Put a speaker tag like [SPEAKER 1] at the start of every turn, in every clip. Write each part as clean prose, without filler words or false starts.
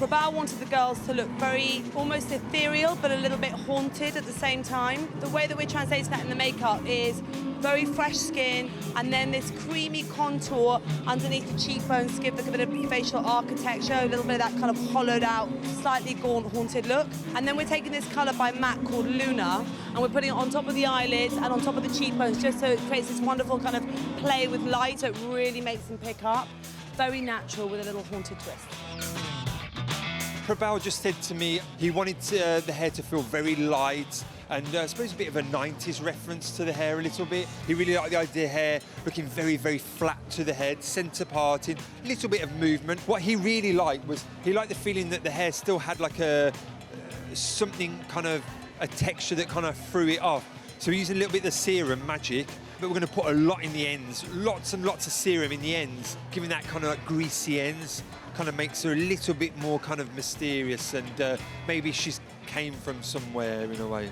[SPEAKER 1] Prabal wanted the girls to look very almost ethereal but a little bit haunted at the same time. The way that we're translating that in the makeup is very fresh skin and then this creamy contour underneath the cheekbones to give a bit of facial architecture, a little bit of that kind of hollowed out, slightly gaunt, haunted look. And then we're taking this colour by MAC called Luna and we're putting it on top of the eyelids and on top of the cheekbones just so it creates this wonderful kind of play with light that really makes them pick up. Very natural with a little haunted twist.
[SPEAKER 2] Prabal just said to me he wanted the hair to feel very light and I suppose a bit of a 90s reference to the hair a little bit. He really liked the idea of hair looking very, very flat to the head, centre parted, a little bit of movement. What he really liked was he liked the feeling that the hair still had like something kind of, a texture that kind of threw it off. So we're using a little bit of the serum magic, but we're going to put a lot in the ends, lots and lots of serum in the ends, giving that kind of like greasy ends. Kind of makes her a little bit more kind of mysterious and maybe she's came from somewhere in a way.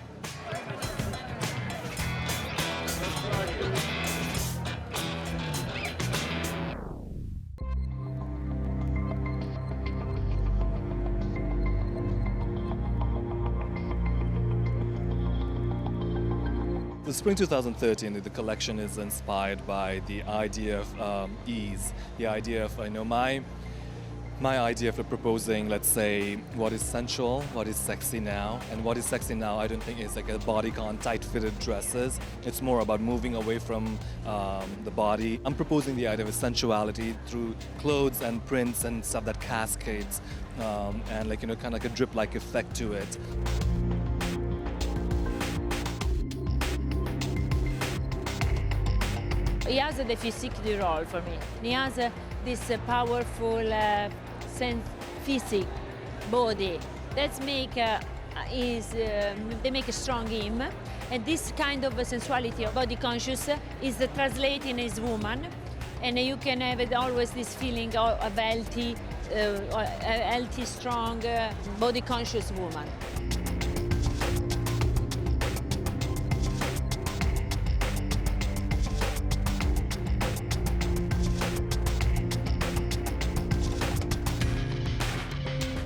[SPEAKER 3] The Spring 2013, the collection is inspired by the idea of ease, the idea of, my idea for proposing, let's say, what is sensual, what is sexy now, and what is sexy now I don't think is like a bodycon, tight-fitted dresses. It's more about moving away from the body. I'm proposing the idea of sensuality through clothes and prints and stuff that cascades and like, kind of like a drip-like effect to it.
[SPEAKER 4] He has the physique du role for me. He has this powerful physique, body. That's make they make a strong him, and this kind of sensuality, body conscious, is translating as woman, and you can have always this feeling of healthy, strong, body conscious woman.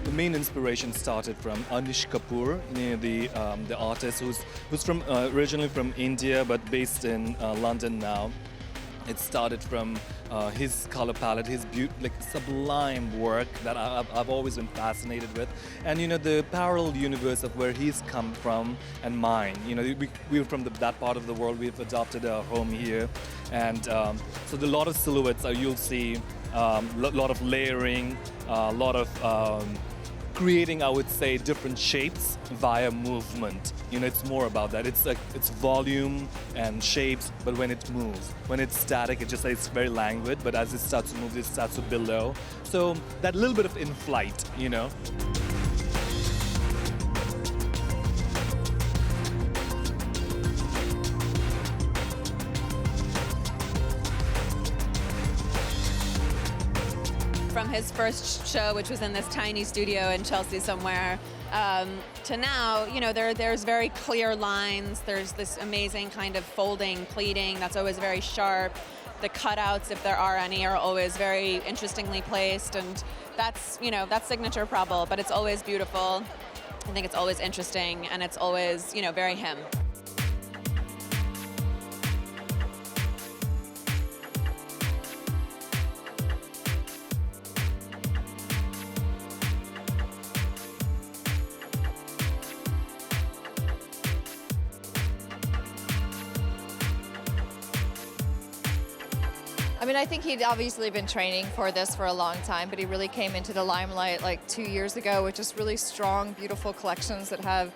[SPEAKER 3] The main inspiration started from Anish Kapoor, the artist who's from originally from India but based in London now. It started from his color palette, his like sublime work that I've always been fascinated with, and the parallel universe of where he's come from and mine. We're from that part of the world. We've adopted our home here, and so a lot of silhouettes you'll see, a lot of layering, a lot of creating, I would say, different shapes via movement. It's more about that. It's volume and shapes, but when it moves. When it's static, it's very languid, but as it starts to move, it starts to billow. So that little bit of in-flight,
[SPEAKER 5] From his first show, which was in this tiny studio in Chelsea somewhere, to now, there's very clear lines. There's this amazing kind of folding, pleating that's always very sharp. The cutouts, if there are any, are always very interestingly placed, and that's signature Prabal, but it's always beautiful. I think it's always interesting, and it's always, very him.
[SPEAKER 6] I think he'd obviously been training for this for a long time, but he really came into the limelight like 2 years ago with just really strong, beautiful collections that have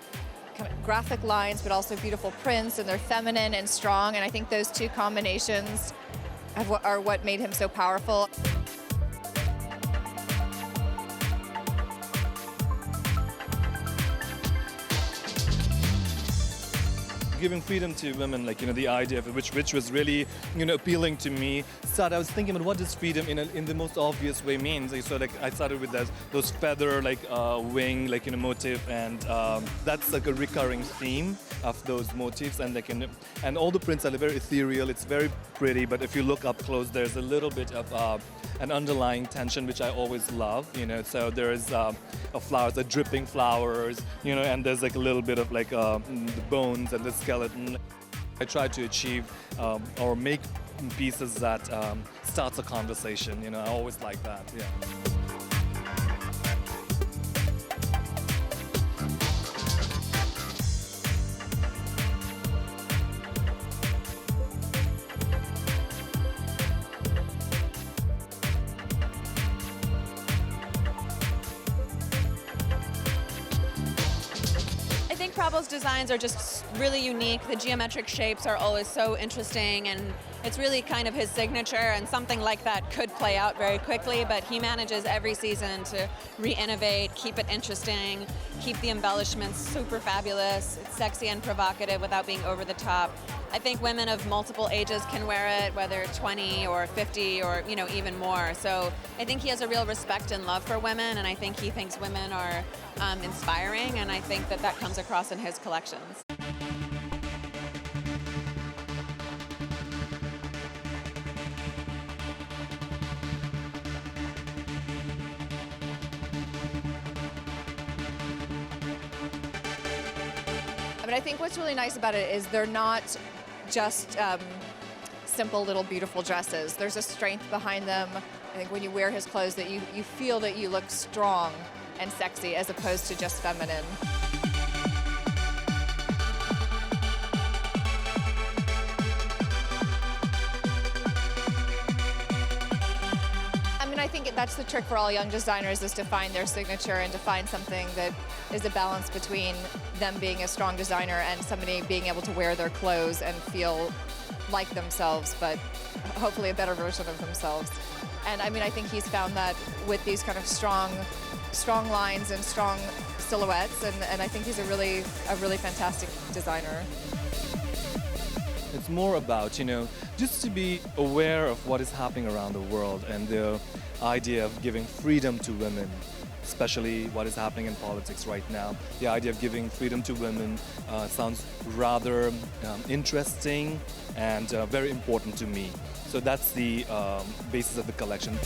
[SPEAKER 6] kind of graphic lines, but also beautiful prints, and they're feminine and strong. And I think those two combinations are what made him so powerful.
[SPEAKER 3] giving freedom to women, like, the idea of it, which was really, appealing to me. I was thinking about what does freedom in the most obvious way means. So like I started with those feather wing motif, and that's like a recurring theme of those motifs, and and all the prints are very ethereal. It's very pretty, but if you look up close, there's a little bit of an underlying tension, which I always love. So there's flowers, the dripping flowers, and there's like a little bit of the bones and the skeleton. I try to achieve or make pieces that starts a conversation. I always like that. Yeah.
[SPEAKER 5] Prabal's designs are just really unique. The geometric shapes are always so interesting, and it's really kind of his signature, and something like that could play out very quickly, but he manages every season to re-innovate, keep it interesting, keep the embellishments super fabulous. It's sexy and provocative without being over the top. I think women of multiple ages can wear it, whether 20 or 50 or even more. So I think he has a real respect and love for women, and I think he thinks women are inspiring, and I think that comes across in his collections.
[SPEAKER 6] But I think what's really nice about it is they're not just simple little beautiful dresses. There's a strength behind them. I think when you wear his clothes that you feel that you look strong and sexy as opposed to just feminine. I think that's the trick for all young designers, is to find their signature and to find something that is a balance between them being a strong designer and somebody being able to wear their clothes and feel like themselves, but hopefully a better version of themselves. And I think he's found that with these kind of strong lines and strong silhouettes, and I think he's a really fantastic designer.
[SPEAKER 3] It's more about, just to be aware of what is happening around the world, and the idea of giving freedom to women, especially what is happening in politics right now. The idea of giving freedom to women sounds rather interesting and very important to me. So that's the basis of the collection.